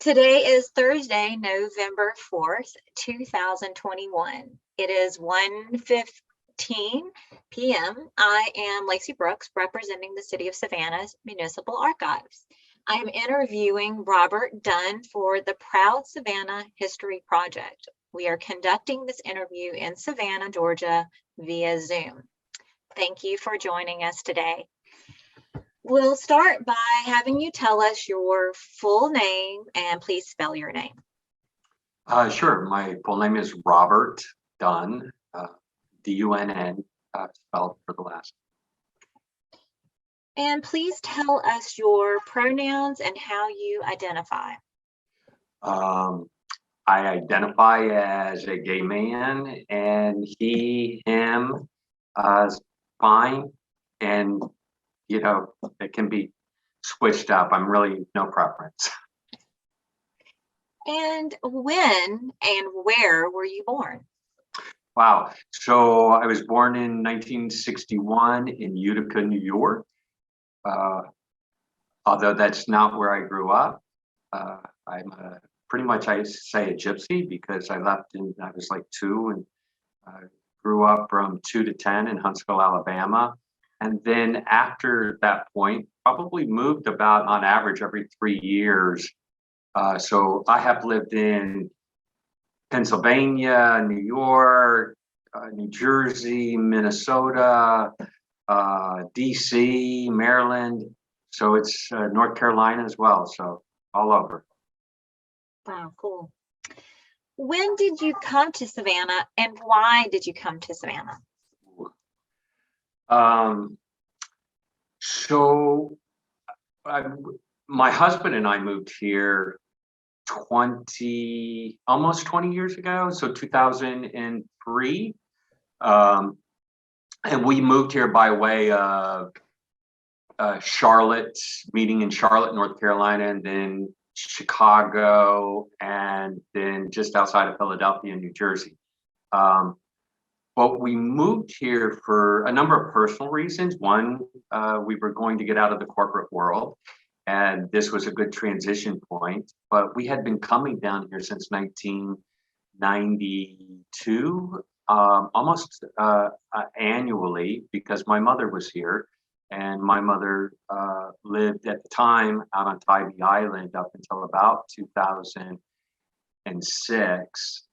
Today is Thursday, November 4th, 2021. It is 1:15 p.m. I am Lacey Brooks, representing the City of Savannah's Municipal Archives. I am interviewing Robert Dunn for the Proud Savannah History Project. We are conducting this interview in Savannah, Georgia via Zoom. Thank you for joining us today. We'll start by having you tell us your full name and please spell your name. Sure. My full name is Robert Dunn, D-U-N-N, spelled for the last. And please tell us your pronouns and how you identify. I identify as a gay man, and he, him, is fine. And, you know, it can be switched up. I'm really no preference. And when and where were you born? Wow. So I was born in 1961 in Utica, New York. Although that's not where I grew up. I'm pretty much, I say, a gypsy because I left I was like 2 and grew up from 2 to 10 in Huntsville, Alabama. And then after that point, probably moved about on average every 3 years. So I have lived in Pennsylvania, New York, New Jersey, Minnesota, DC, Maryland. So it's North Carolina as well. So all over. Wow, cool. When did you come to Savannah and why did you come to Savannah? So my husband and I moved here almost 20 years ago, so 2003. And we moved here by way of Charlotte, meeting in Charlotte, North Carolina, and then Chicago, and then just outside of Philadelphia, New Jersey. But we moved here for a number of personal reasons. One, we were going to get out of the corporate world, and this was a good transition point. But we had been coming down here since 1992, almost annually, because my mother was here, and my mother lived at the time out on Tybee Island up until about 2006.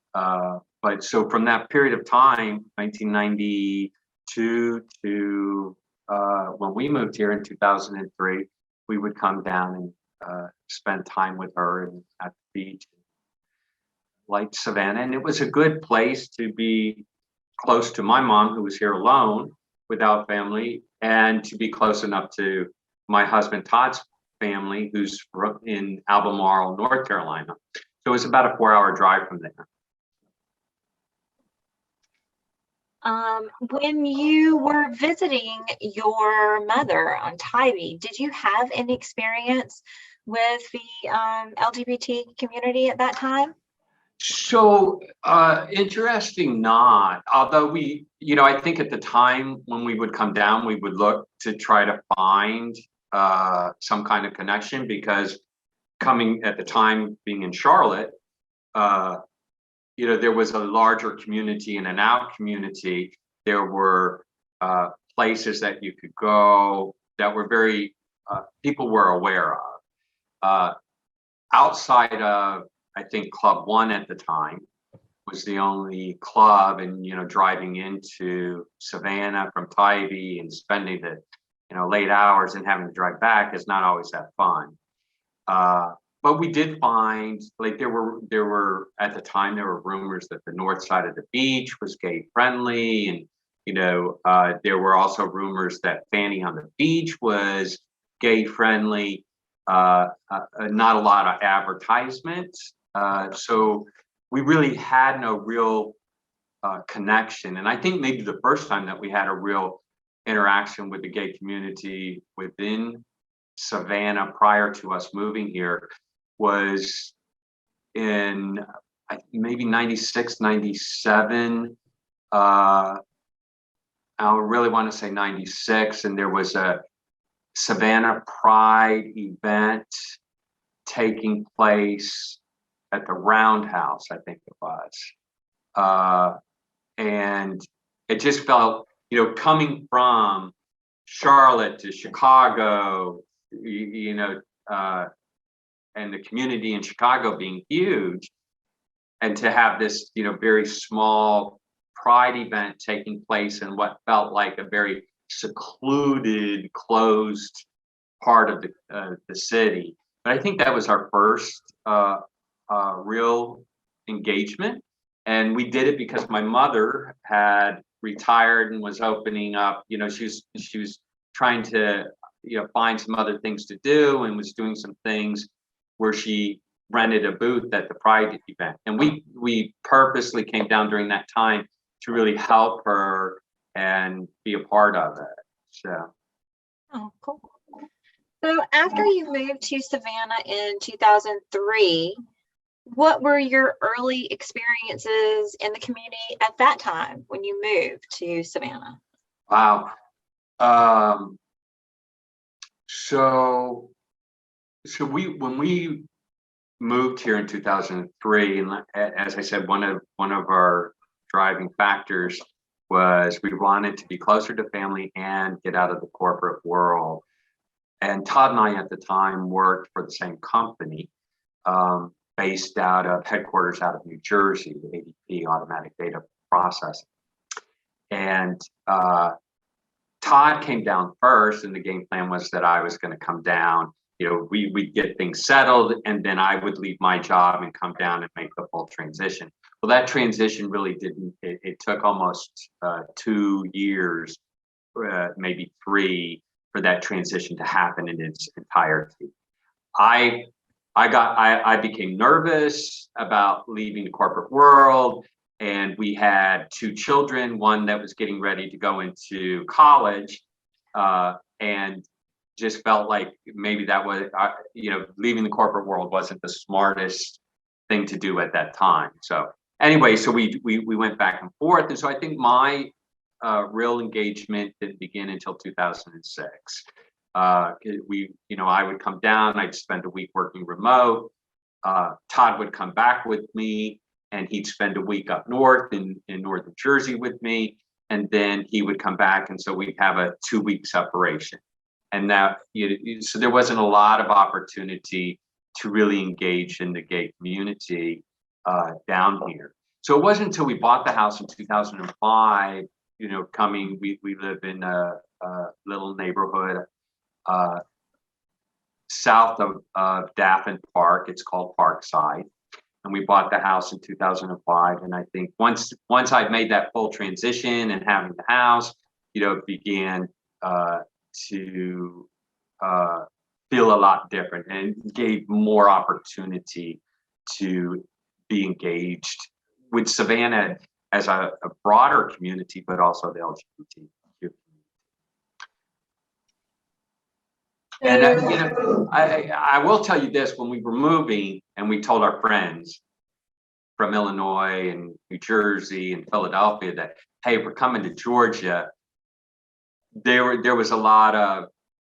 But so from that period of time, 1992 to when we moved here in 2003, we would come down and spend time with her and at the beach, like Savannah. And it was a good place to be close to my mom, who was here alone without family, and to be close enough to my husband Todd's family, who's in Albemarle, North Carolina. So it was about a 4-hour drive from there. When you were visiting your mother on Tybee, did you have any experience with the LGBT community at that time? So interesting not, although we, I think at the time when we would come down, we would look to try to find some kind of connection, because coming at the time being in Charlotte, there was a larger community and an out community. There were places that you could go that were very, people were aware of. Outside of, I think, Club One at the time was the only club, and, driving into Savannah from Tybee and spending the, late hours and having to drive back is not always that fun. But we did find, like, there were at the time, there were rumors that the north side of the beach was gay friendly. And, there were also rumors that Fanny on the Beach was gay friendly. Not a lot of advertisements. So we really had no real connection. And I think maybe the first time that we had a real interaction with the gay community within Savannah prior to us moving here was in maybe 96, 97. I really want to say 96, and there was a Savannah Pride event taking place at the Roundhouse, I think it was. And it just felt, coming from Charlotte to Chicago, and the community in Chicago being huge, and to have this, very small pride event taking place in what felt like a very secluded, closed part of the city. But I think that was our first real engagement. And we did it because my mother had retired and was opening up, she was trying to, find some other things to do, and was doing some things where she rented a booth at the Pride event. And we purposely came down during that time to really help her and be a part of it. So. Oh, cool. So after you moved to Savannah in 2003, what were your early experiences in the community at that time when you moved to Savannah? Wow. So when we moved here in 2003, and as I said, one of our driving factors was we wanted to be closer to family and get out of the corporate world. And Todd and I at the time worked for the same company, based out of headquarters out of New Jersey, the ADP, Automatic Data Processing. And Todd came down first, and the game plan was that I was going to come down. We'd get things settled, and then I would leave my job and come down and make the full transition. Well, that transition really didn't. It took almost 2 years, maybe 3, for that transition to happen in its entirety. I became nervous about leaving the corporate world, and we had 2 children, one that was getting ready to go into college, and just felt like maybe that was, leaving the corporate world wasn't the smartest thing to do at that time. So anyway, so we went back and forth. And so I think my real engagement didn't begin until 2006. I would come down, I'd spend a week working remote. Todd would come back with me, and he'd spend a week up north in northern Jersey with me. And then he would come back. And so we'd have a 2-week separation. And now, so there wasn't a lot of opportunity to really engage in the gay community down here. So it wasn't until we bought the house in 2005, we live in a little neighborhood south of Daffin Park. It's called Parkside. And we bought the house in 2005. And I think once I'd made that full transition and having the house, it began to feel a lot different, and gave more opportunity to be engaged with Savannah as a broader community, but also the LGBTQ community. And I will tell you this: when we were moving, and we told our friends from Illinois and New Jersey and Philadelphia that, hey, we're coming to Georgia, there was a lot of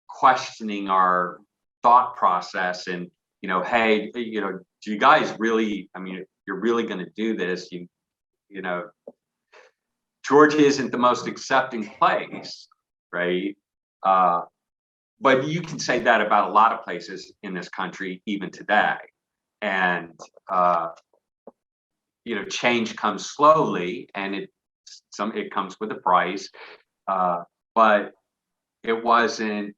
questioning our thought process, and hey, do you guys really, you're really going to do this? Georgia isn't the most accepting place, right? But you can say that about a lot of places in this country even today. And change comes slowly, and it comes with a price, but it wasn't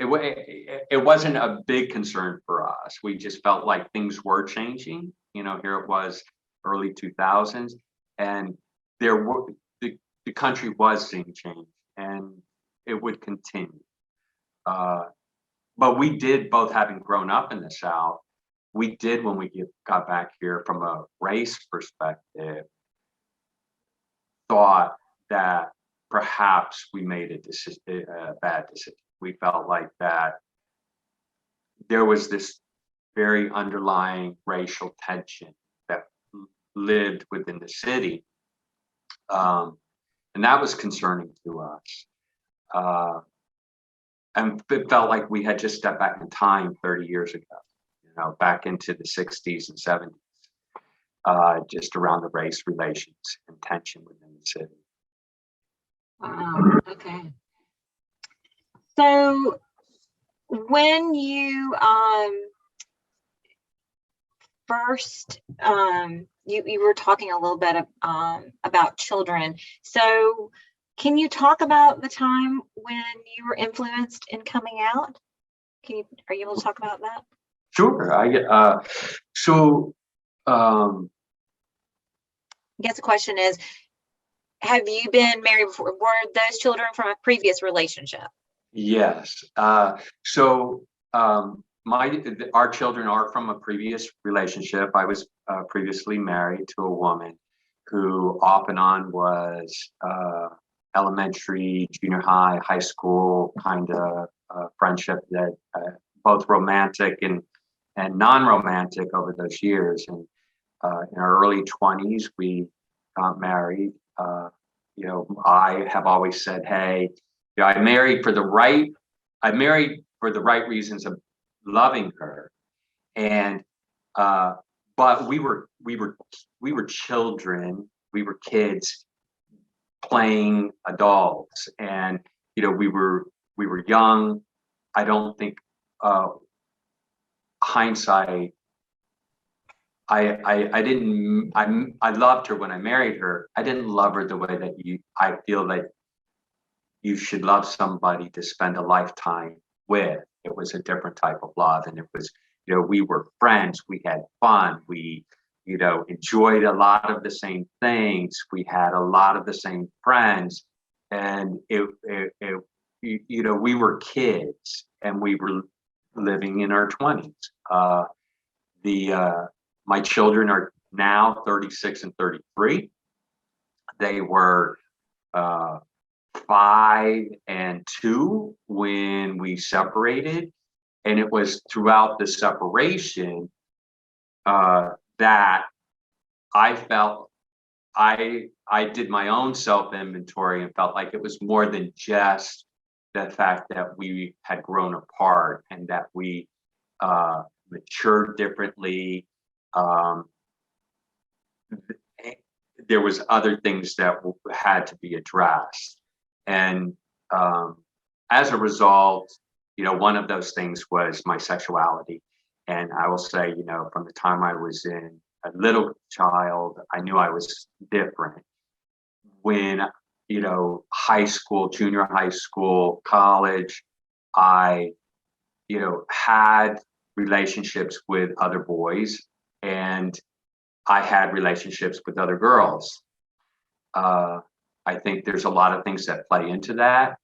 it wasn't a big concern for us. We just felt like things were changing. Here it was early 2000s, and the country was seeing change, and it would continue. But we did, both having grown up in the South, we did, when we got back here from a race perspective, thought that perhaps we made a bad decision. We felt like that there was this very underlying racial tension that lived within the city. And that was concerning to us. and it felt like we had just stepped back in time 30 years ago, back into the 60s and 70s, just around the race relations and tension within the city. Wow. Okay. So when you first you were talking a little bit about children. So can you talk about the time when you were influenced in coming out? Are you able to talk about that? Sure. I guess the question is, have you been married before? Were those children from a previous relationship? Yes. Our children are from a previous relationship. I was previously married to a woman who off and on was elementary, junior high, high school kind of friendship that both romantic and non-romantic over those years. And in our early 20s, we got married. I have always said, hey, I married for the right reasons of loving her. And but we were children, we were kids playing adults, and we were young. I don't think hindsight, I loved her when I married her. I didn't love her the way that I feel like you should love somebody to spend a lifetime with. It was a different type of love. And it was, we were friends, we had fun, we, enjoyed a lot of the same things. We had a lot of the same friends. And we were kids and we were living in our 20s. My children are now 36 and 33. They were 5 and 2 when we separated, and it was throughout the separation that I felt I did my own self-inventory and felt like it was more than just the fact that we had grown apart and that we matured differently. There was other things that had to be addressed. And as a result, one of those things was my sexuality. And I will say, from the time I was in a little child, I knew I was different. When, high school, junior high school, college, I, had relationships with other boys, and I had relationships with other girls. I think there's a lot of things that play into that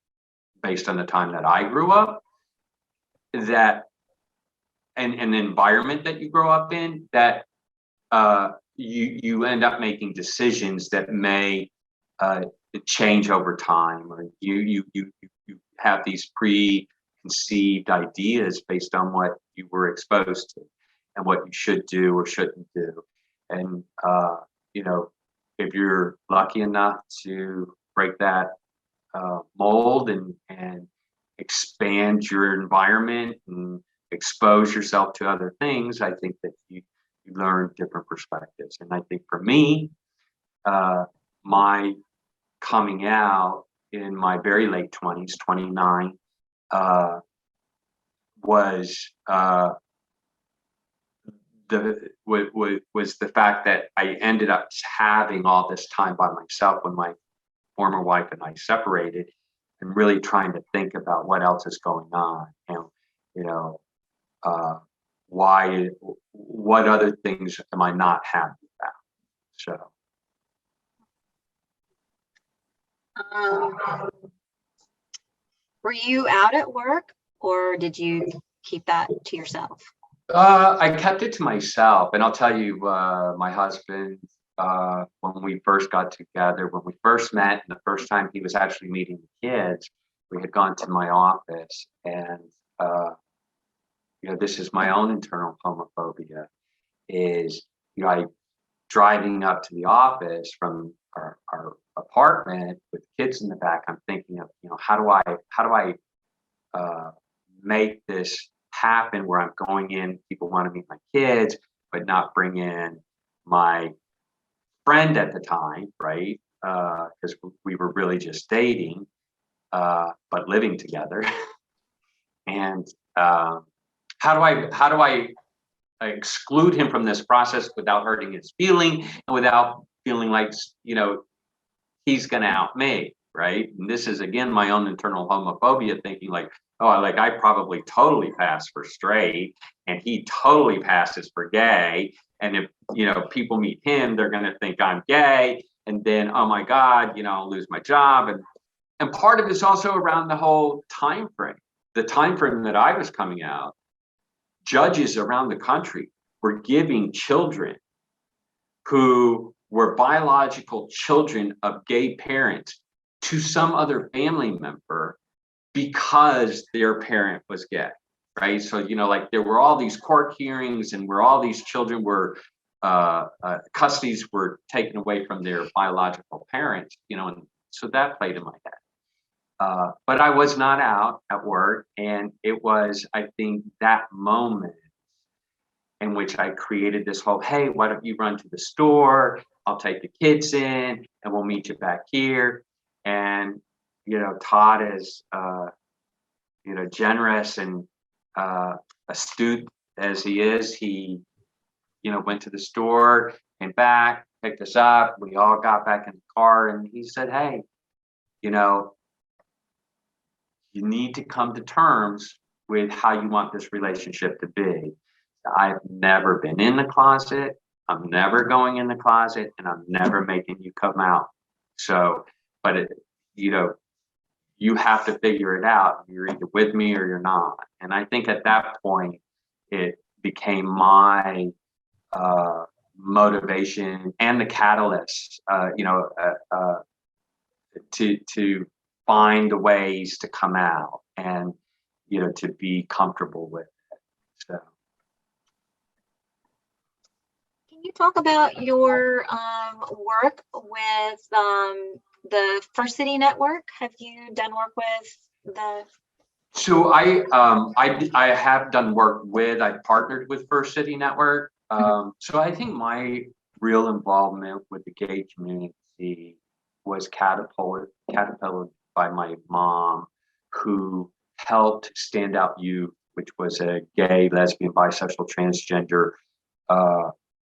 based on the time that I grew up, that and the environment that you grow up in, that you end up making decisions that may change over time, or you have these preconceived ideas based on what you were exposed to and what you should do or shouldn't do. And if you're lucky enough to break that mold and expand your environment and expose yourself to other things, I think that you learn different perspectives. And I think for me, my coming out in my very late 20s, 29, was the fact that I ended up having all this time by myself when my former wife and I separated, and really trying to think about what else is going on, and what other things am I not happy about? So. Were you out at work, or did you keep that to yourself? I kept it to myself, and I'll tell you, my husband, when we first got together, when we first met, and the first time he was actually meeting the kids, we had gone to my office, and this is my own internal homophobia. Is I driving up to the office from our apartment with kids in the back. I'm thinking of how do I make this happen where I'm going in, people want to meet my kids, but not bring in my friend at the time, right? Because we were really just dating, but living together. And how do I exclude him from this process without hurting his feeling and without feeling like, he's going to out me, right? And this is, again, my own internal homophobia, thinking like, oh, like I probably totally pass for straight and he totally passes for gay. And if, people meet him, they're going to think I'm gay. And then, oh my God, I'll lose my job. And part of it's also around the whole time frame. The time frame that I was coming out, judges around the country were giving children who were biological children of gay parents to some other family member because their parent was gay, right? So, like there were all these court hearings and where all these children were, custodies were taken away from their biological parents, and so that played in my head. But I was not out at work, and it was, I think, that moment in which I created this whole, hey, why don't you run to the store? I'll take the kids in, and we'll meet you back here. And Todd is, generous and astute as he is. He, went to the store, came back, picked us up. We all got back in the car, and he said, hey, you need to come to terms with how you want this relationship to be. I've never been in the closet. I'm never going in the closet, and I'm never making you come out. So, but you have to figure it out. You're either with me or you're not. And I think at that point, it became my motivation and the catalyst, to find the ways to come out and to be comfortable with it. So, Can you talk about your work with the First City Network? Have you done work with the? So I have done work with, I partnered with First City Network. So I think my real involvement with the gay community was catapulted by my mom, who helped Stand Out Youth, which was a gay, lesbian, bisexual, transgender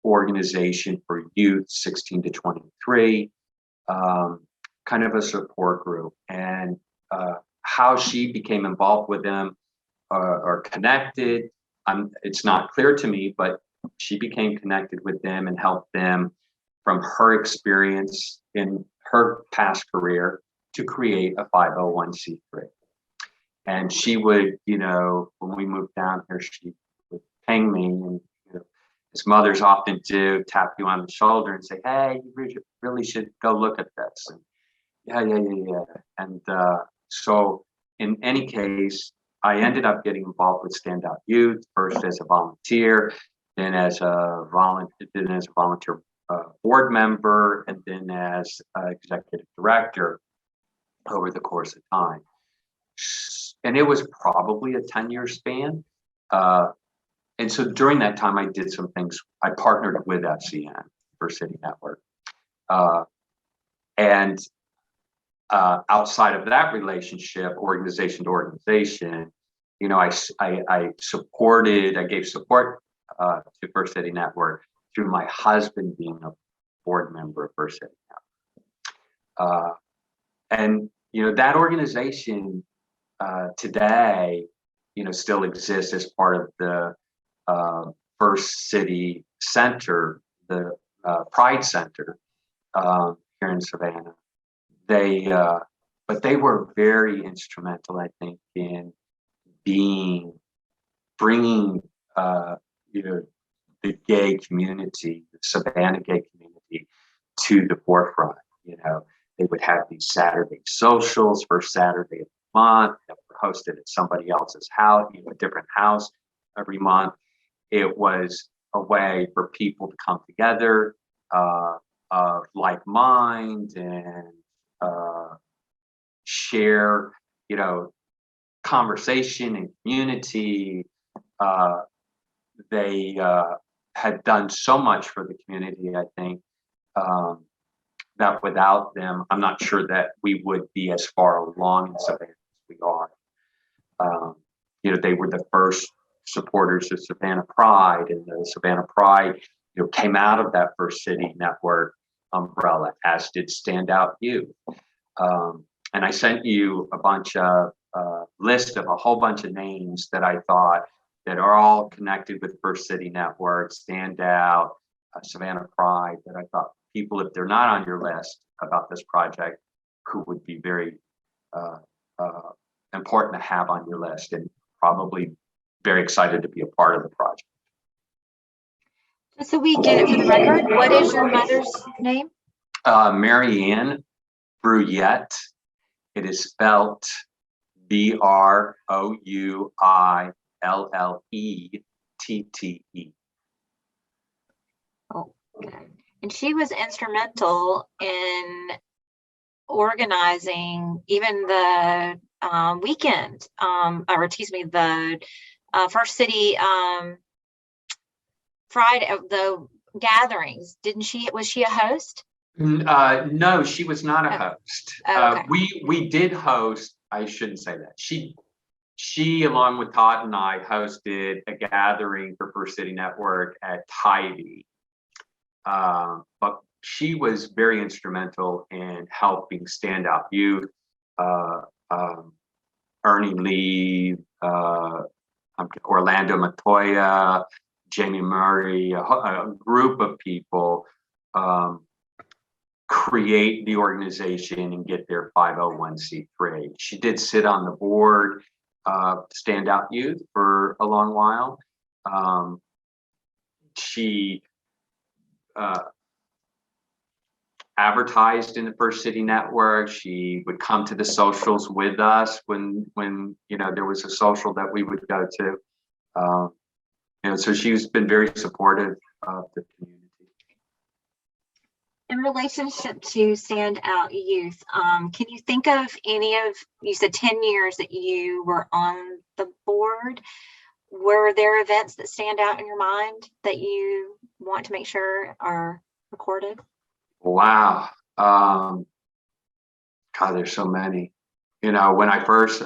organization for youth 16 to 23, kind of a support group. And how she became involved with them or connected, it's not clear to me, but she became connected with them and helped them from her experience in her past career to create a 501c3. And she would, when we moved down here, she would ping me, and as mothers often do, tap you on the shoulder and say, hey, you really should go look at this. And yeah. And so in any case, I ended up getting involved with Stand Out Youth, first as a volunteer, then as a volunteer board member, and then as executive director over the course of time. And it was probably a 10-year span. And so during that time, I did some things. I partnered with FCN, First City Network. And outside of that relationship, organization to organization, I gave support to First City Network through my husband being a board member of First City Network. And that organization today, still exists as part of the First City Center, the Pride Center here in Savannah. But they were very instrumental, I think, in bringing the gay community, the Savannah gay community, to the forefront. They would have these Saturday socials, first Saturday of the month, that were hosted at somebody else's house, a different house every month. It was a way for people to come together of like mind and share, conversation and community. They had done so much for the community, I think, that without them, I'm not sure that we would be as far along in Savannah as we are. They were the first supporters of Savannah Pride, and the Savannah Pride, came out of that First City Network umbrella, as did Standout Youth. And I sent you a bunch of list of a whole bunch of names that I thought that are all connected with First City Network, Standout, Savannah Pride, that I thought people, if they're not on your list about this project, who would be very important to have on your list, and probably very excited to be a part of the project. Just so we get it for the record, what is your mother's name? Mary Ann Brouillette. It is spelled Brouillette. Oh, okay. And she was instrumental in organizing even the weekend, the First City Friday of the gatherings. Didn't she? Was she a host? No, she was not a host. Okay. We did host. I shouldn't say that. She, along with Todd and I, hosted a gathering for First City Network at Tybee. But she was very instrumental in helping Standout Youth, Ernie Lee, Orlando Matoya, Jamie Murray, a group of people create the organization and get their 501c3. She did sit on the board of Standout Youth for a long while. She advertised in the First City Network. She would come to the socials with us when there was a social that we would go to. So she's been very supportive of the community. In relationship to Standout Youth, can you think of you said 10 years that you were on the board. Were there events that stand out in your mind that you want to make sure are recorded? Wow. God, there's so many. When I first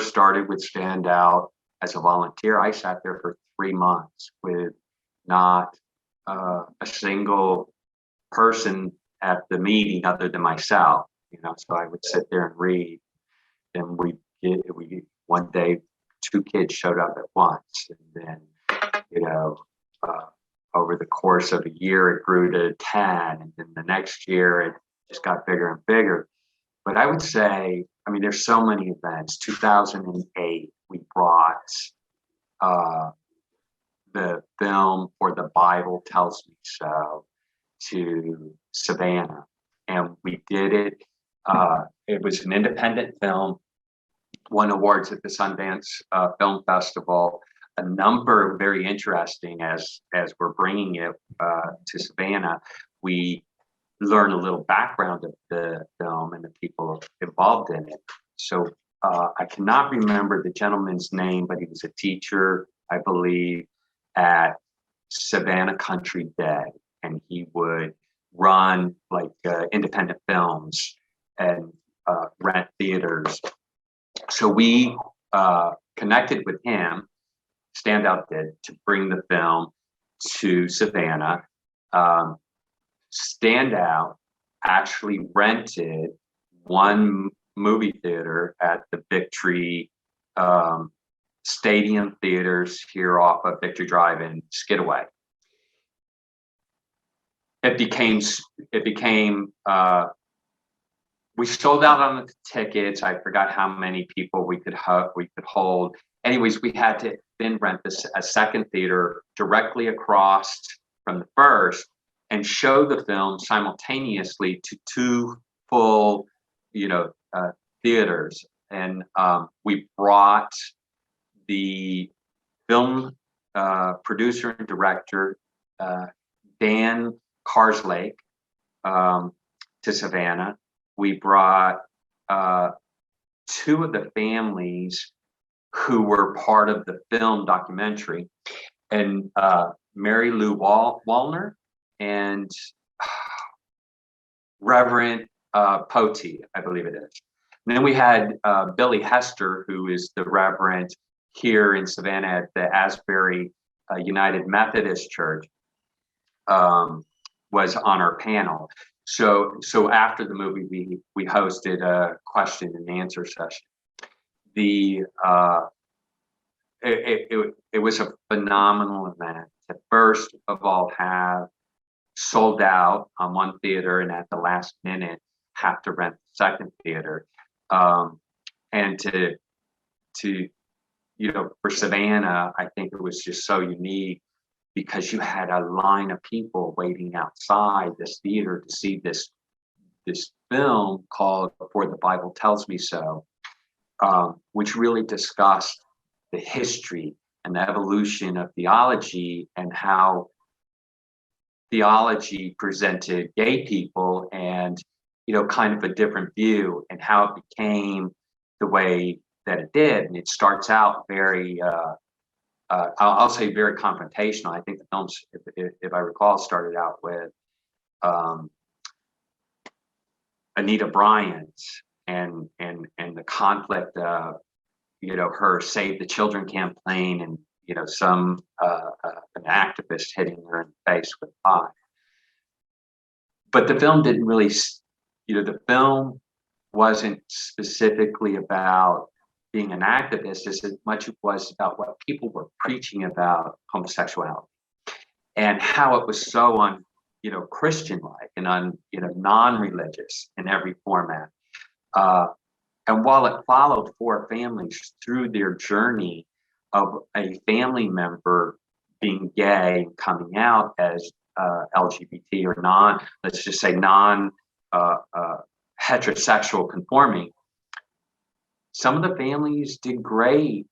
started with Standout as a volunteer, I sat there for 3 months with not a single person at the meeting other than myself. So I would sit there and read, and we one day 2 kids showed up at once, and then over the course of a year it grew to 10, and then the next year it just got bigger and bigger. But I would say, there's so many events. 2008, we brought the film for The Bible Tells Me So to Savannah, and we did it. It was an independent film, won awards at the Sundance Film Festival. A number very interesting as we're bringing it to Savannah. We learn a little background of the film and the people involved in it. So I cannot remember the gentleman's name, but he was a teacher, I believe, at Savannah Country Day, and he would run independent films and rent theaters. So we connected with him, Standout did, to bring the film to Savannah. Standout actually rented one movie theater at the Victory Stadium Theaters here off of Victory Drive in Skidaway. It became we sold out on the tickets. I forgot how many people we could hold. Anyways, we had to then rent a second theater directly across from the first and show the film simultaneously to 2 full, theaters. And we brought the film producer and director, Dan Carslake, to Savannah. We brought two of the families who were part of the film documentary, and Mary Lou Wallner and Reverend Poti, I believe it is. And then we had Billy Hester, who is the Reverend here in Savannah at the Asbury United Methodist Church, was on our panel. So after the movie, we hosted a question and answer session. It was a phenomenal event to first of all have sold out on one theater and at the last minute have to rent the second theater, and to for Savannah, I think it was just so unique because you had a line of people waiting outside this theater to see this film called For the Bible Tells Me So, which really discussed the history and the evolution of theology and how theology presented gay people and kind of a different view and how it became the way that it did. And it starts out very I'll say very confrontational. I think the film, if I recall, started out with Anita Bryant and the conflict of her Save the Children campaign and some an activist hitting her in the face with pot. But the film didn't really, the film wasn't specifically about being an activist as much as it was about what people were preaching about homosexuality and how it was so Christian-like and non-religious in every format. And while it followed four families through their journey of a family member being gay and coming out as LGBT or let's just say heterosexual conforming, some of the families did great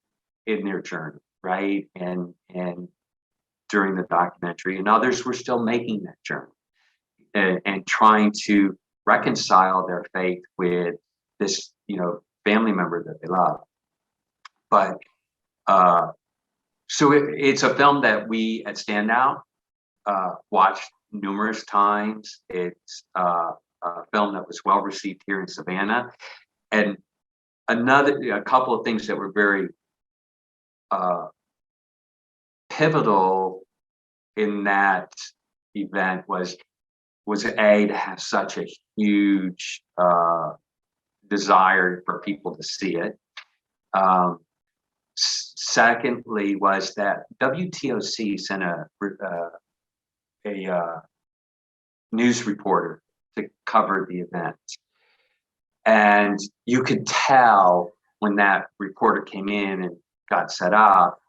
in their journey, right? And during the documentary, and others were still making that journey and trying to reconcile their faith with this, family member that they love. But so it's a film that we at Standout watched numerous times. It's a film that was well received here in Savannah. And a couple of things that were very pivotal in that event was A, to have such a huge desire for people to see it. Secondly, was that WTOC sent a news reporter to cover the event. And you could tell when that reporter came in and got set up,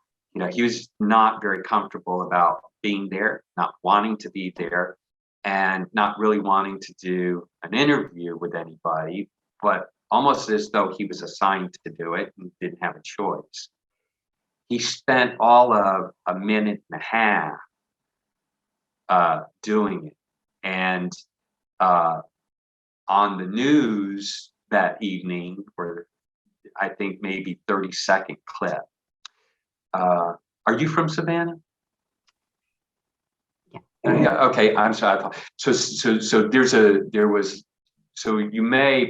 he was not very comfortable about being there, not wanting to be there, and not really wanting to do an interview with anybody, but almost as though he was assigned to do it and didn't have a choice. He spent all of a minute and a half doing it. And on the news that evening, for I think maybe 30-second clip. Are you from Savannah? Yeah. Okay, I'm sorry. So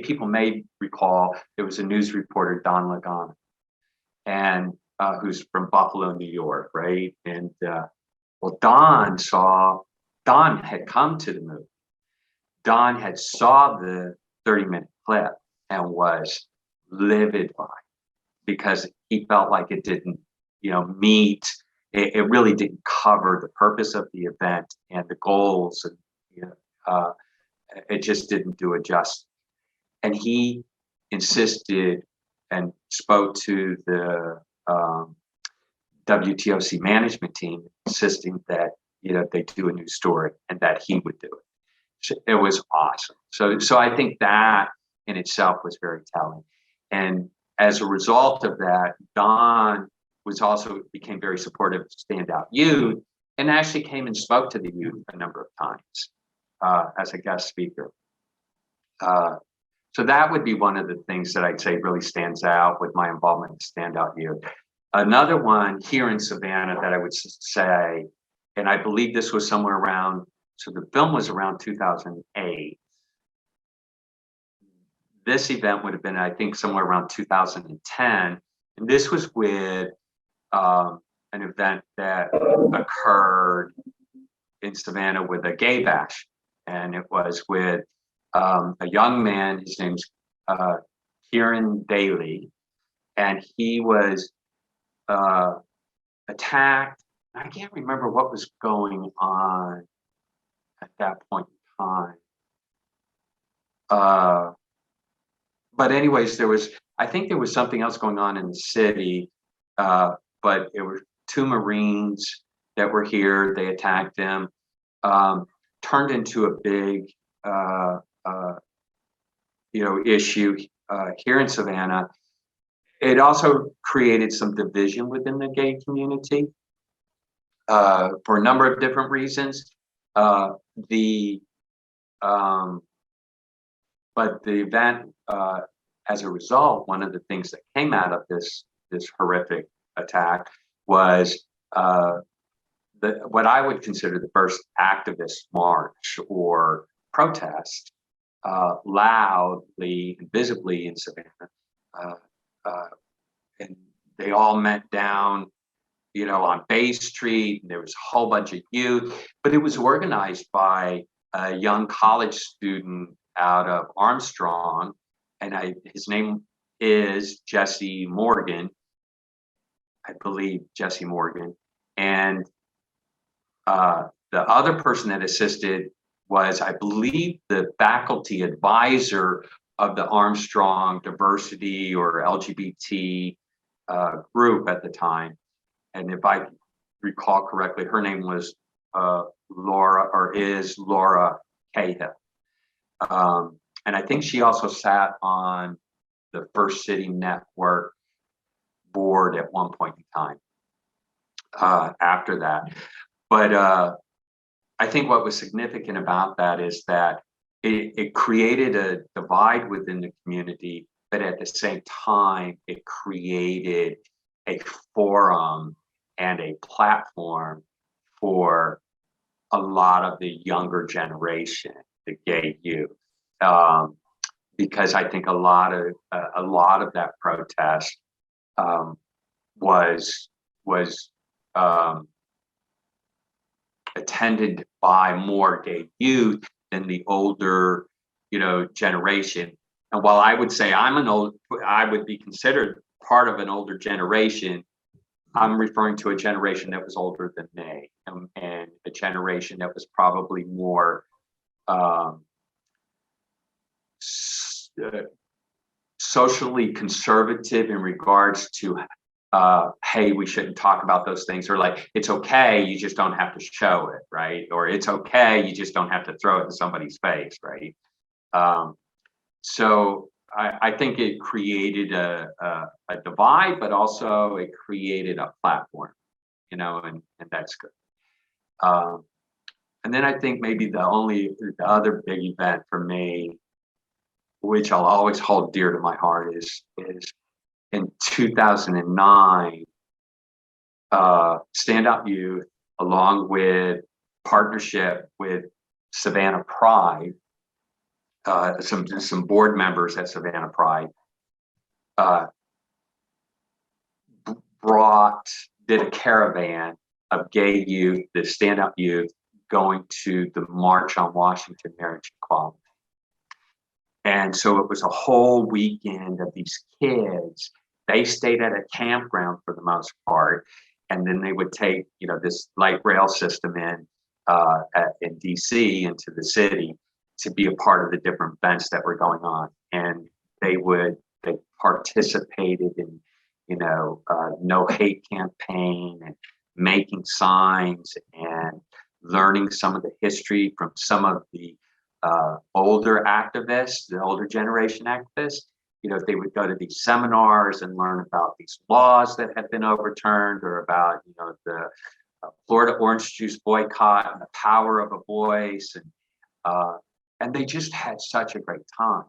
people may recall there was a news reporter, Don Lagann, and who's from Buffalo, New York, right? And Don had come to the movie. Don had saw the 30-minute clip and was livid by it because he felt like it didn't, meet. It really didn't cover the purpose of the event and the goals, and it just didn't do it justice. And he insisted and spoke to the WTOC management team, insisting that they do a new story and that he would do it. So it was awesome. So I think that in itself was very telling. And as a result of that, Don became very supportive of Standout Youth and actually came and spoke to the youth a number of times as a guest speaker. So that would be one of the things that I'd say really stands out with my involvement in Standout Youth. Another one here in Savannah that I would say, and I believe this was somewhere around, so the film was around 2008. This event would have been, I think, somewhere around 2010. And this was with an event that occurred in Savannah with a gay bash. And it was with a young man, his name's Kieran Daly, and he was attacked. I can't remember what was going on at that point in time. But anyways, I think there was something else going on in the city, but it were two Marines that were here. They attacked him, turned into a big, issue here in Savannah. It also created some division within the gay community for a number of different reasons. But the event, as a result, one of the things that came out of this horrific attack was what I would consider the first activist march or protest, loudly and visibly in Savannah. And they all met down, on Bay Street, and there was a whole bunch of youth, but it was organized by a young college student out of Armstrong, and his name is Jesse Morgan, I believe Jesse Morgan. And the other person that assisted was, I believe, the faculty advisor of the Armstrong diversity or LGBT group at the time. And if I recall correctly, her name was is Laura Cahill. And I think she also sat on the First City Network board at one point in time after that. But I think what was significant about that is that it created a divide within the community, but at the same time, it created a forum and a platform for a lot of the younger generation, the gay youth, because I think a lot of that protest was attended by more gay youth than the older, generation. And while I would say I would be considered part of an older generation, I'm referring to a generation that was older than me, and a generation that was probably more socially conservative in regards to hey, we shouldn't talk about those things, or like, it's okay, you just don't have to show it, right? Or it's okay, you just don't have to throw it in somebody's face, right? So I think it created a divide, but also it created a platform, and that's good. And then I think maybe the other big event for me, which I'll always hold dear to my heart, is in 2009, Standout Youth, along with partnership with Savannah Pride, some board members at Savannah Pride, did a caravan of gay youth, the Standout Youth, going to the March on Washington Marriage Equality. And so it was a whole weekend of these kids. They stayed at a campground for the most part, and then they would take, this light rail system in DC into the city to be a part of the different events that were going on. And they participated in, no hate campaign, and making signs, and learning some of the history from some of the older activists, the older generation activists. They would go to these seminars and learn about these laws that had been overturned, or about, the Florida orange juice boycott and the power of a voice. And they just had such a great time.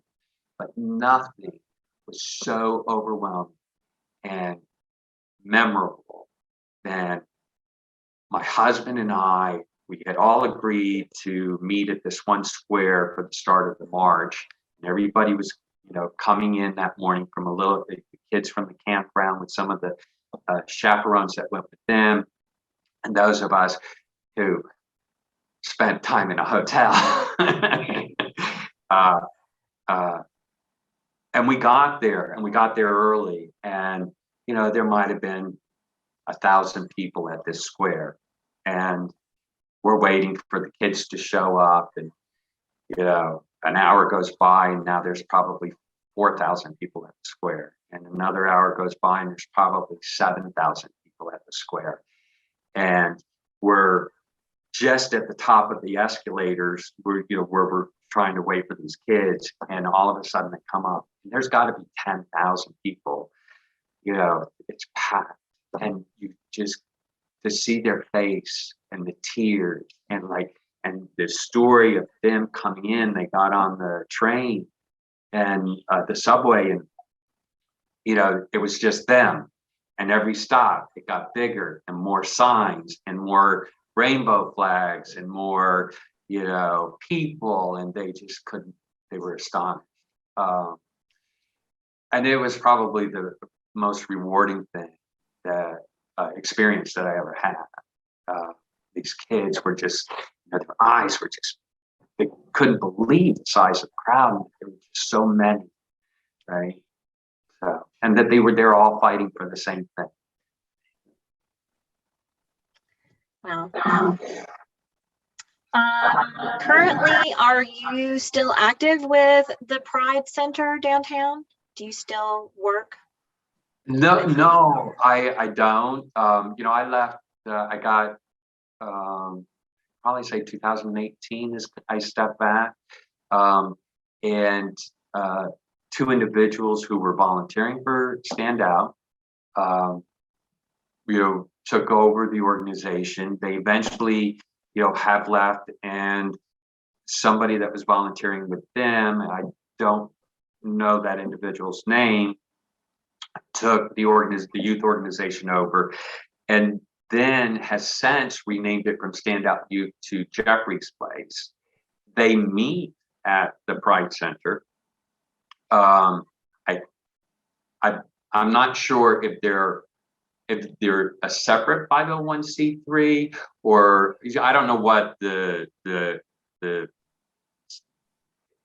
but nothing was so overwhelming and memorable than my husband and I. We had all agreed to meet at this one square for the start of the march, and everybody was, coming in that morning from the kids from the campground with some of the chaperones that went with them, and those of us who spent time in a hotel. uh, uh, and we got there early, and there might have been 1,000 people at this square, and we're waiting for the kids to show up, and an hour goes by and now there's probably 4,000 people at the square, and another hour goes by and there's probably 7,000 people at the square, and we're just at the top of the escalators where we're trying to wait for these kids, and all of a sudden they come up and there's got to be 10,000 people. It's packed, and you just, to see their face and the tears and the story of them coming in. They got on the train and the subway, and it was just them, and every stop it got bigger and more signs and more rainbow flags and more people, and they just couldn't, they were astonished. And it was probably the most rewarding thing, that experience that I ever had. These kids were just, their eyes were just, they couldn't believe the size of the crowd. There were just so many, right? So, and that they were there all fighting for the same thing. Wow. Currently, are you still active with the Pride Center downtown? Do you still work? No, I don't. I left. I got probably say 2018 is I stepped back, and two individuals who were volunteering for Stand Out, took over the organization. They eventually, have left, and somebody that was volunteering with them, and I don't know that individual's name, took the youth organization over, and then has since renamed it from Standout Youth to Jeffrey's Place. They meet at the Pride Center. I'm not sure if they're a separate 501c3, or I don't know what the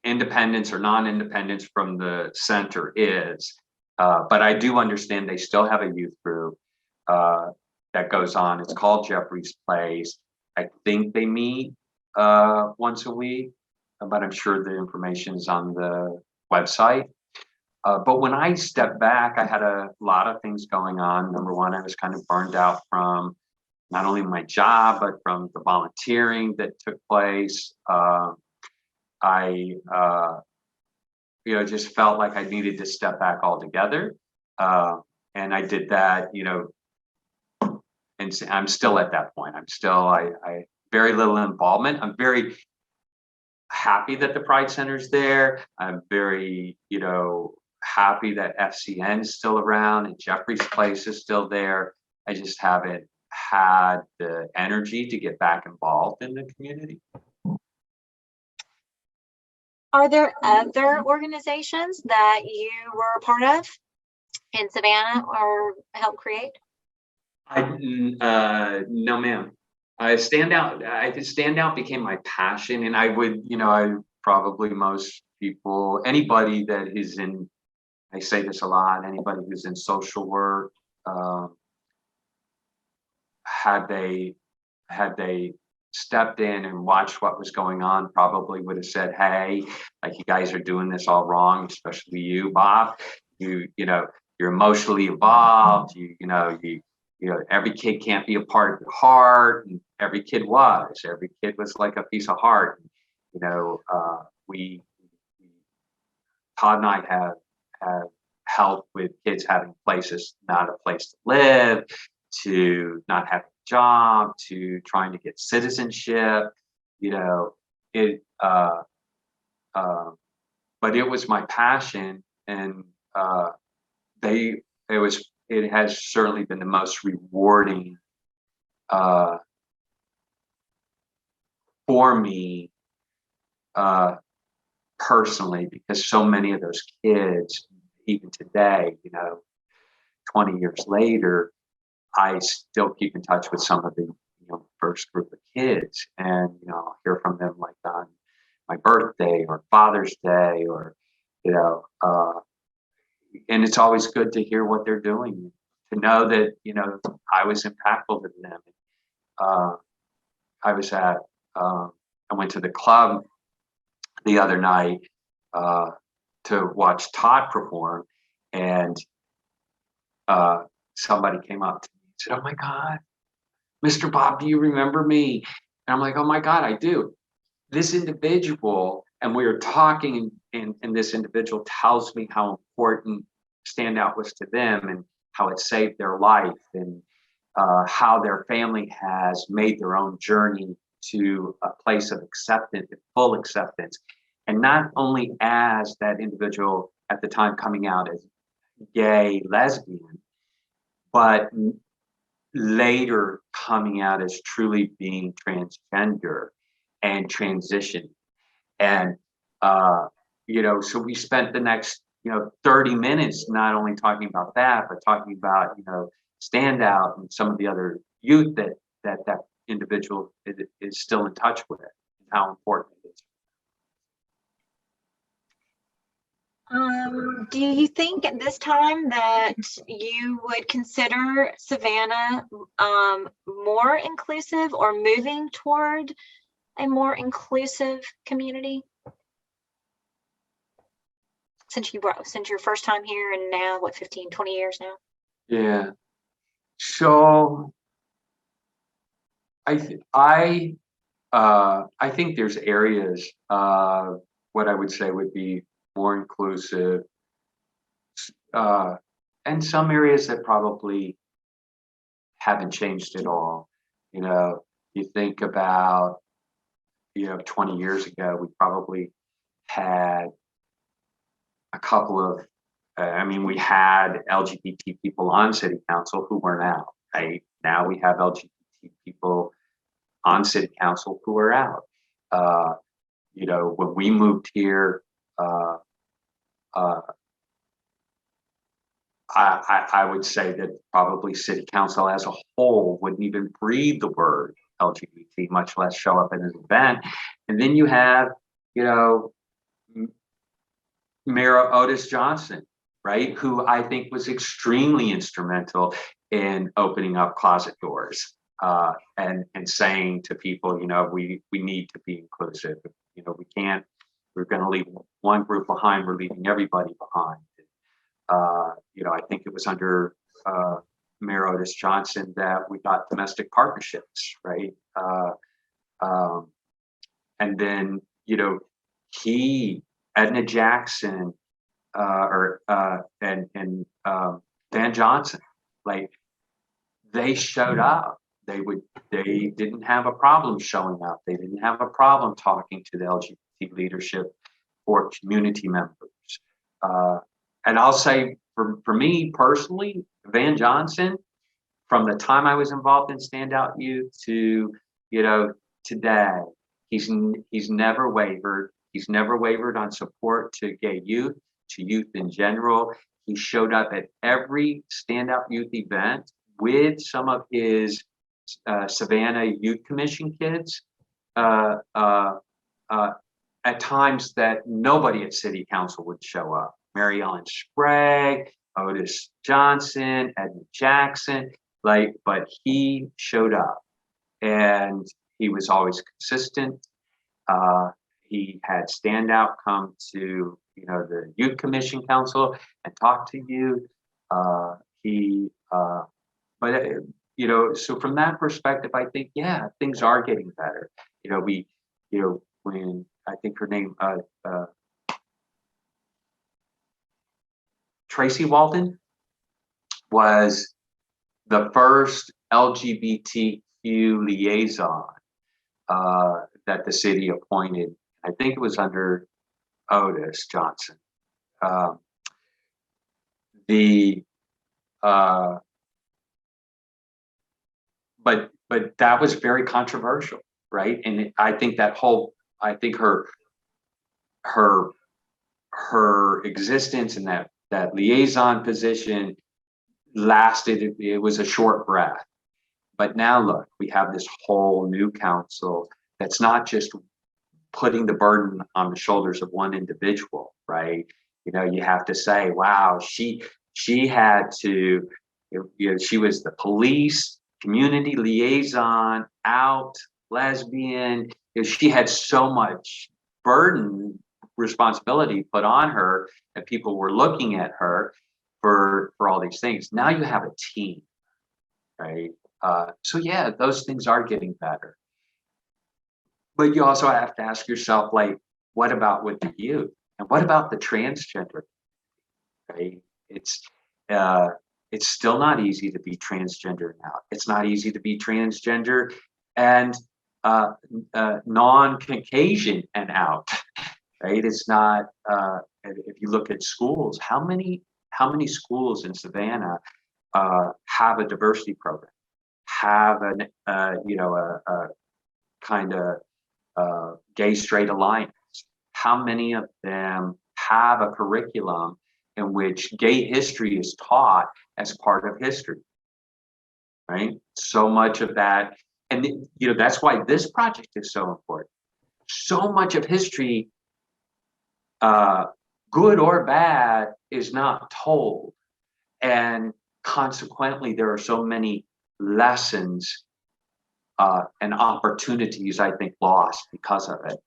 independence or non-independence from the center is. But I do understand they still have a youth group that goes on. It's called Jeffrey's Place. I think they meet once a week, but I'm sure the information is on the website. But when I stepped back, I had a lot of things going on. Number one, I was kind of burned out from not only my job, but from the volunteering that took place. I just felt like I needed to step back altogether. And I did that, and I'm still at that point. I very little involvement. I'm very happy that the Pride Center's there. I'm very, happy that FCN is still around and Jeffrey's Place is still there. I just haven't had the energy to get back involved in the community. Are there other organizations that you were a part of in Savannah or helped create? No, ma'am. Stand Out became my passion, and I would, I probably most people, anybody that is in, I say this a lot, anybody who's in social work, had they stepped in and watched what was going on, probably would have said, hey, like, you guys are doing this all wrong, especially you, Bob. You're emotionally evolved. Every kid can't be a part of your heart, and every kid was like a piece of heart. Todd and I have helped with kids having places, not a place to live, to not having a job, to trying to get citizenship. but it was my passion, and it has certainly been the most rewarding for me personally, because so many of those kids, even today, 20 years later, I still keep in touch with some of the first group of kids, and I'll hear from them like on my birthday or Father's Day, or and it's always good to hear what they're doing, to know that I was impactful to them. I was at I went to the club the other night to watch Todd perform, and somebody came up to me and said, "Oh my God, Mr. Bob, do you remember me?" And I'm like, "Oh my God, I do." This individual, and we were talking, and this individual tells me how important Standout was to them, and how it saved their life, and how their family has made their own journey to a place of acceptance, full acceptance. And not only as that individual at the time coming out as gay, lesbian, but later coming out as truly being transgender and transition. And so we spent the next 30 minutes not only talking about that, but talking about Standout and some of the other youth that individual is still in touch with, and how important it is. Do you think at this time that you would consider Savannah more inclusive, or moving toward a more inclusive community? Since your first time here, and now, what, 15, 20 years now? Yeah. So I think there's areas what I would say would be more inclusive, and some areas that probably haven't changed at all. You think about 20 years ago, we probably had a couple of we had LGBT people on city council who weren't out. Right now we have LGBT people on city council who are out. When we moved here, I would say that probably city council as a whole wouldn't even breathe the word LGBT, much less show up at an event. And then you have, Mayor Otis Johnson, right, who I think was extremely instrumental in opening up closet doors, and saying to people, we need to be inclusive. We can't. We're going to leave one group behind. We're leaving everybody behind. I think it was under Mayor Otis Johnson that we got domestic partnerships, right? And then Edna Jackson, and Van Johnson, like, they showed up. They didn't have a problem showing up. They didn't have a problem talking to the LGBT leadership or community members. And I'll say, for me personally, Van Johnson, from the time I was involved in Standout Youth to today, he's never wavered. He's never wavered on support to gay youth, to youth in general. He showed up at every Standout Youth event with some of his Savannah Youth Commission kids, at times that nobody at City Council would show up. Mary Ellen Sprague, Otis Johnson, Edna Jackson, but he showed up, and he was always consistent. He had Standout come to the Youth Commission Council and talk to youth. So from that perspective, I think, yeah, things are getting better. When I think her name, Tracy Walton, was the first LGBTQ liaison that the city appointed. I think it was under Otis Johnson. The but that was very controversial, right? And I think I think her existence in that liaison position lasted. It was a short breath. But now look, we have this whole new council that's not just putting the burden on the shoulders of one individual, right? You have to say, wow, she had to, she was the police, community liaison, out, lesbian. She had so much burden, responsibility put on her, that people were looking at her for all these things. Now you have a team, right? So yeah, those things are getting better. But you also have to ask yourself, like, what about with the youth? And what about the transgender? Right? It's still not easy to be transgender now. It's not easy to be transgender and non-Caucasian and out. Right? It's not. If you look at schools, how many schools in Savannah have a diversity program? Have a kind of gay straight alliance? How many of them have a curriculum in which gay history is taught as part of history? Right? So much of that, and that's why this project is so important. So much of history, good or bad, is not told, and consequently, there are so many lessons and opportunities, I think, lost because of it.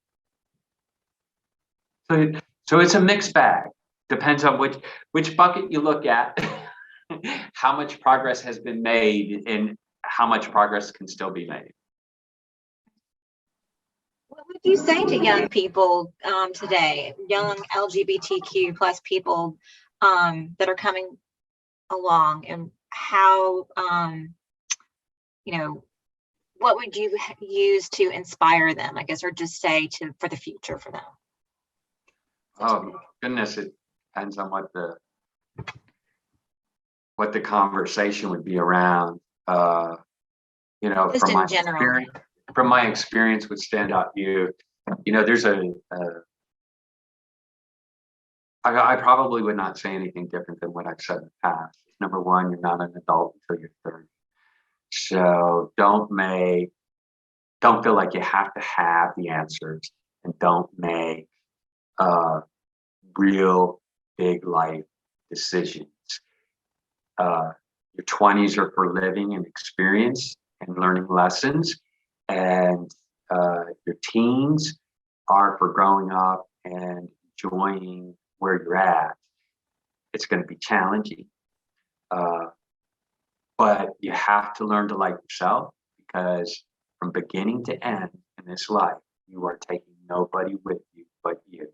So it's a mixed bag. Depends on which bucket you look at, how much progress has been made, and how much progress can still be made. What would you say to young people today, young LGBTQ plus people that are coming along, and how, what would you use to inspire them, I guess, or just say for the future for them? Oh goodness, it depends on what the conversation would be around. Just in general. From my experience with Standout Youth, there's I probably would not say anything different than what I've said in the past. Number one, you're not an adult until you're 30. So don't feel like you have to have the answers, and don't make real big life decisions. Your 20s are for living and experience and learning lessons, and your teens are for growing up and enjoying where you're at. It's going to be challenging, but you have to learn to like yourself, because from beginning to end in this life, you are taking nobody with you but you,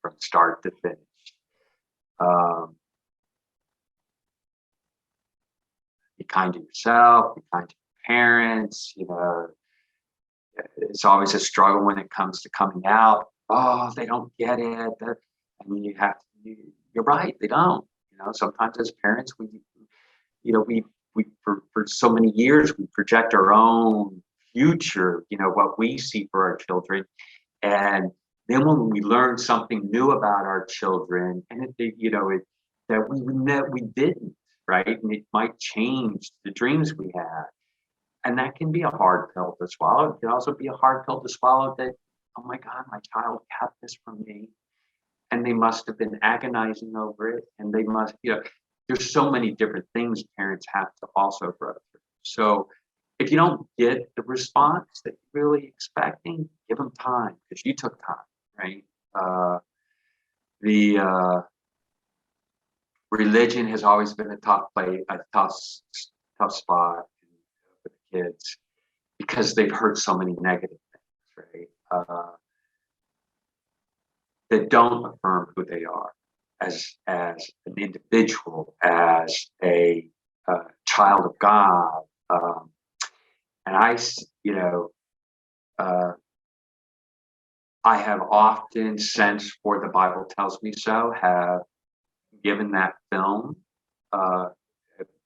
from start to finish. Be kind to yourself, be kind to your parents. It's always a struggle when it comes to coming out. Oh, they don't get it. And you're right, they don't. Sometimes as parents, we for so many years, we project our own future, what we see for our children. And then when we learn something new about our children, and that we didn't, right? And it might change the dreams we had. And that can be a hard pill to swallow. It can also be a hard pill to swallow that, oh my God, my child kept this from me. And they must have been agonizing over it. And they must, there's so many different things parents have to also grow through. So if you don't get the response that you're really expecting, give them time, because you took time, right? The religion has always been a tough spot with kids, because they've heard so many negative things, right? That don't affirm who they are as an individual, as a child of God. And I have often, since For the Bible Tells Me So, have given that film, uh,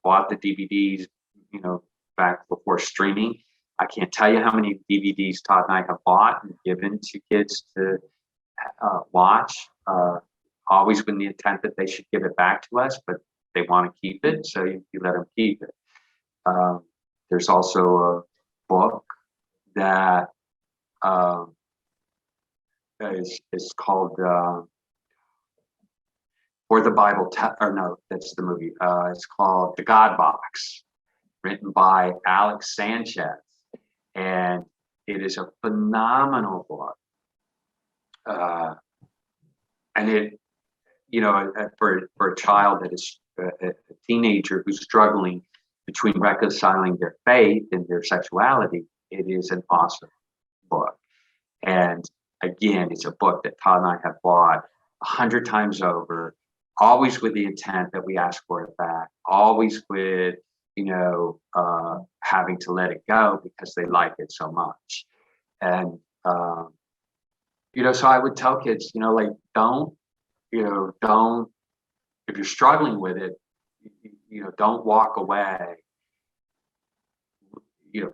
bought the DVDs, you know, back before streaming. I can't tell you how many DVDs Todd and I have bought and given to kids to watch, always with the intent that they should give it back to us, but they want to keep it, so you let them keep it. There's also a book that is called For the Bible, or no, that's the movie. It's called The God Box, written by Alex Sanchez, and it is a phenomenal book. And it, you know, for a child that is a teenager who's struggling between reconciling their faith and their sexuality, it is an awesome book. And again, it's a book that Todd and I have bought 100 times over, always with the intent that we ask for it back, always with, you know, having to let it go because they like it so much. And, you know, so I would tell kids, you know, like, don't, if you're struggling with it, you know, don't walk away, you know,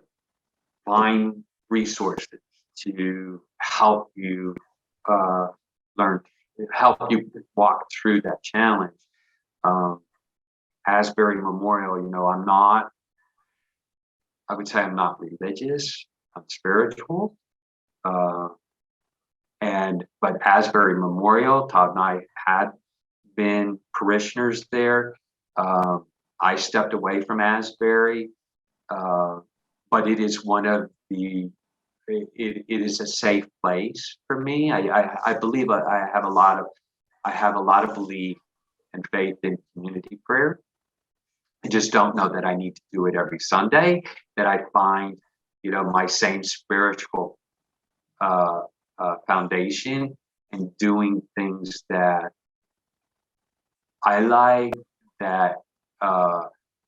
find resources to help you learn, help you walk through that challenge. Asbury Memorial, you know, I would say I'm not religious, I'm spiritual. But Asbury Memorial, Todd and I had been parishioners there. I stepped away from Asbury, but it is one of the, it is a safe place for me. I believe I have a lot of belief and faith in community prayer. I just don't know that I need to do it every Sunday, that I find, you know, my same spiritual foundation and doing things that I like, that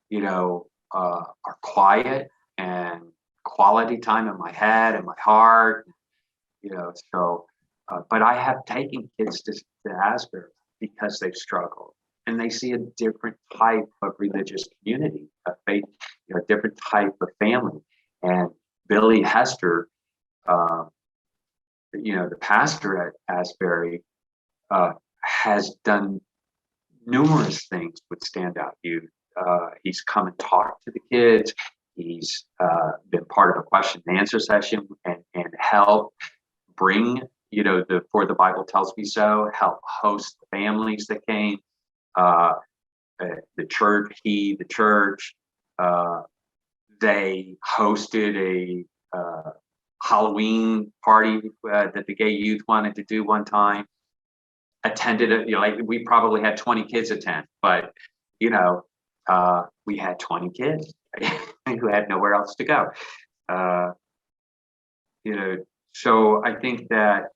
you know, are quiet and quality time in my head and my heart, you know. So, but I have taken kids to Asbury because they've struggled and they see a different type of religious community, a faith, you know, a different type of family. And Billy Hester, you know, the pastor at Asbury, has done numerous things with Standout Youth. He's come and talked to the kids. He's been part of a question and answer session and helped bring, you know, the For the Bible Tells Me So, help host the families that came. The church, they hosted a Halloween party that the gay youth wanted to do one time. Attended it, you know, like we probably had 20 kids attend, but you know, we had 20 kids who had nowhere else to go. You know, so I think that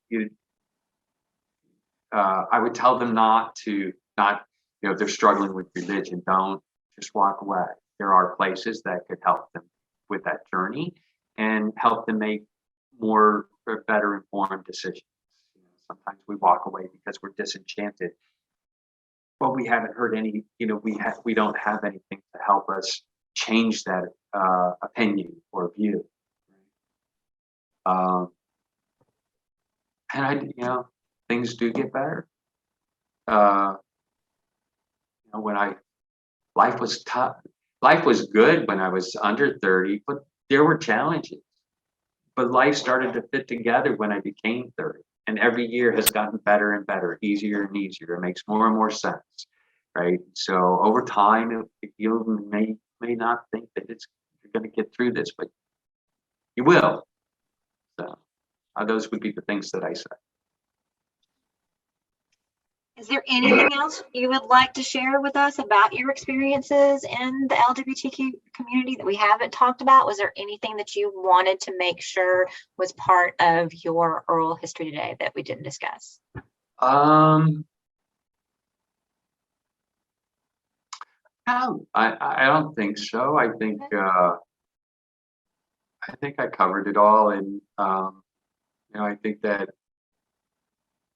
I would tell them not, you know, if they're struggling with religion, don't just walk away. There are places that could help them with that journey and help them make more or better informed decisions. Sometimes we walk away because we're disenchanted. Well, we haven't heard any, you know, we don't have anything to help us change that opinion or view. And you know, things do get better. You know, life was tough. Life was good when I was under 30, but there were challenges. But life started to fit together when I became 30. And every year has gotten better and better, easier and easier. It makes more and more sense, right? So over time, you may not think that you're going to get through this, but you will. So those would be the things that I say. Is there anything else you would like to share with us about your experiences in the LGBTQ community that we haven't talked about? Was there anything that you wanted to make sure was part of your oral history today that we didn't discuss? No, I don't think so. I think I covered it all, and you know, I think that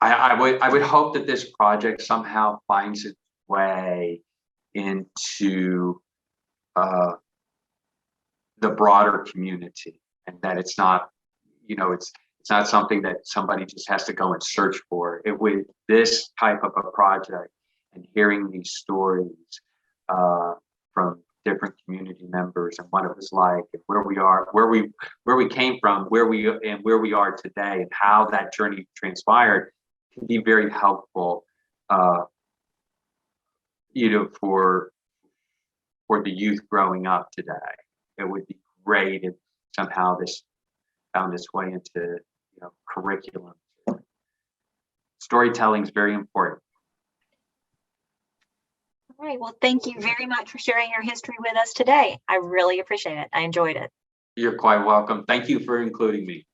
I would hope that this project somehow finds its way into the broader community, and that it's not, it's not something that somebody just has to go and search for. It would, this type of a project and hearing these stories from different community members and what it was like and where we are, where we came from, where we are today, and how that journey transpired can be very helpful, for the youth growing up today. It would be great if somehow this found its way into curriculum. Storytelling is very important. All right. Well, thank you very much for sharing your history with us today. I really appreciate it. I enjoyed it. You're quite welcome. Thank you for including me.